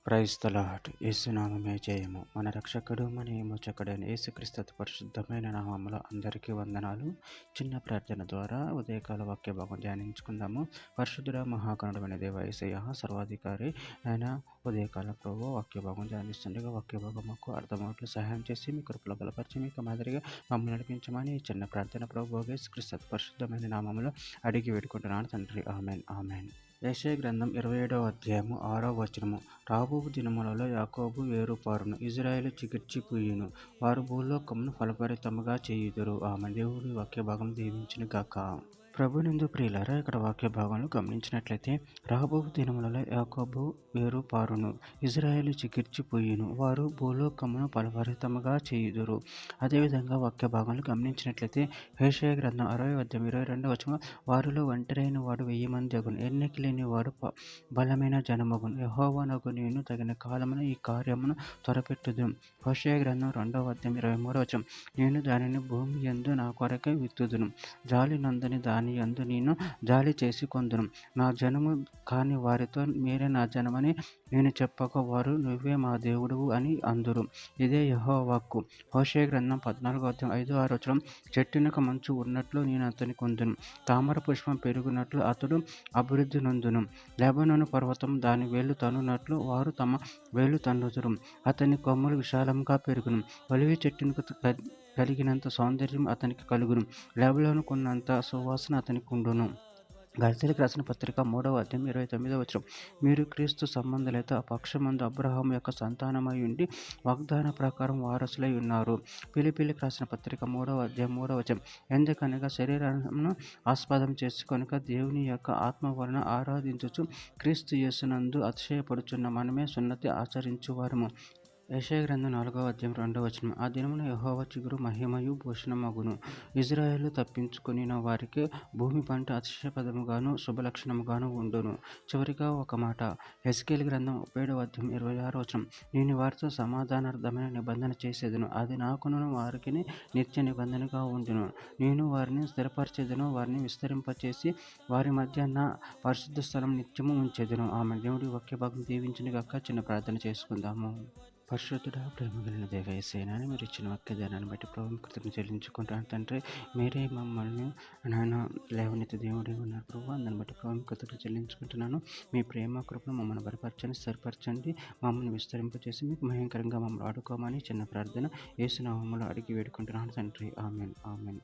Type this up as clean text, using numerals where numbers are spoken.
Praise the lord. యేసునామమే జయము. మన రక్షకుడు మన విమోచకుడైన యేసుక్రీస్తు అతి పరిశుద్ధమైన నామములో అందరికీ వందనాలు. చిన్న ప్రార్థన ద్వారా ఉదయకాల వాక్య భాగం ధ్యానించుకుందాము. పరిశుద్ధుడ మహాగణుడమైన దేవ యేసయ్య సర్వాధికారి ఆయన ఉదయకాల ప్రభు వాక్య భాగం ధ్యానిస్తుండగా వాక్య భాగం మాకు అర్థమవుట్లు సహాయం చేసి మీ కృపలో బలపరిచి మీకు మాదిరిగా మమ్మల్ని నడిపించమని ఈ చిన్న ప్రార్థన ప్రభు యేసుక్రీస్తు అతి పరిశుద్ధమైన నామములో అడిగి వేడుకుంటున్నాను తండ్రి. Amen amen. యెషయా గ్రంథం 27వ అధ్యాయము 6వ వచనము. రాబోవు దినములలో యాకోబు వేరుపారును, ఇజ్రాయేలు చిగిర్చిపోయును, వారు భూలోకమును ఫలభరితముగా చేయుదురు. ఆమె దేవుడి వాక్య భాగం దీవించును గాక. ప్రభునందు ప్రియులారా, ఇక్కడ వాక్య భాగంలో గమనించినట్లయితే రాబోవు దినములలో యాకోబు వేరుపారును, ఇజ్రాయేలు చిగిర్చిపోయును, వారు భూలోకమును ఫలభరితముగా చేయుదురు. అదేవిధంగా వాక్య భాగంలో గమనించినట్లయితే యెషయా గ్రంథం 60వ అధ్యాయం 22వ వచనం. వారిలో ఒంటరైన వాడు 1000 మంది అగును, ఎన్నిక లేని వాడు బలమైన జనమగును. యెహోవానగు నేను తగిన కాలమున ఈ కార్యమును త్వరపెట్టుదును. హోషేయ గ్రంథం 2వ అధ్యాయం 23వ వచనం. నేను దానిని భూమి యందు నా కొరకై విత్తుదును, జాలి నందని దాని యందు నేను జాలి చేసి కొందును. నా జనము కాని వారితో మీరే నా జనమని నేను చెప్పక వారు నువ్వే మా దేవుడువు అని అందురు. ఇదే యెహోవా వాక్కు. హోషేయ గ్రంథం 14వ అధ్యాయం 5-6 వచనం. చెట్టునకు మంచు ఉన్నట్లు నేను అతని కొందును, తామర పుష్పం పెరుగునట్లు అతడు అభివృద్ధి నొందును. లెబానోను పర్వతం దాని వేళ్ళు తన్నునట్లు వారు తమ వేళ్ళు తన్నుదురు. అతని కొమ్మలు విశాలంగా పెరుగును, ఒలివ చెట్టునకు కలిగినంత సౌందర్యం అతనికి కలుగును, లెబానోనుకున్నంత సువాసన అతనికి ఉండును. గలతీయులకు రాసిన పత్రిక 3వ అధ్యాయం 29వ వచనం. మీరు క్రీస్తు సంబంధులైతే ఆ పక్షమందు అబ్రహాము యొక్క సంతానమై ఉండి వాగ్దాన ప్రకారం వారసులై ఉన్నారు. ఫిలిప్పీయులకు రాసిన పత్రిక 3వ అధ్యాయం 3వ వచనం. ఎందుకనగా శరీరమును ఆస్పదం చేసుకొనక దేవుని యొక్క ఆత్మ వలన ఆరాధించుచు క్రీస్తు యేసునందు అతిశయపడుచున్న మనమే సున్నతి ఆచరించువారము. యెషయా గ్రంథం 4వ అధ్యాయం 2వ వచనం. ఆ దినమున యెహోవా చిగురు మహిమయు భూషణమగును, ఇజ్రాయేలు తప్పించుకొనిన వారికి భూమి పంట అతిశయపదముగాను శుభలక్షణముగాను ఉండును. చివరిగా ఒక మాట. హెస్కేలు గ్రంథం 37వ అధ్యాయం 26వ వచనం. నేను వారితో సమాధానార్థమైన నిబంధన చేసేదను, అది నాకును వారికి నిత్య నిబంధనగా ఉండును. నేను వారిని స్థిరపరచెదను, వారిని విస్తరింపచేసి వారి మధ్య నా పరిశుద్ధ స్థలం నిత్యము ఉంచెదను. ఆమె దేవుడి వాక్య భాగం దీవించును గాక. చిన్న ప్రార్థన చేసుకుందాము. పరిశుద్ధుడా, ప్రేమ కలిగిన దేవ యేసయ్యా, మీరు ఇచ్చిన వాక్య ధ్యానాన్ని బట్టి ప్రభు కృతజ్ఞతలు చెల్లించుకుంటాను తండ్రి. మీరే మమ్మల్ని నాయన లేవనెత్తి దేవుడే ఉన్నారు ప్రభు, దాన్ని బట్టి ప్రభు కృతజ్ఞతలు చెల్లించుకుంటున్నాను. మీ ప్రేమ కృపను మమ్మల్ని బలపరచండి, స్థిరపరచండి, మమ్మల్ని విస్తరింపచేసి మీకు భయంకరంగా మమ్మల్ని ఆడుకోమని చిన్న ప్రార్థన యేసు నామములో అడిగి వేడుకుంటున్నాను తండ్రి. Amen amen.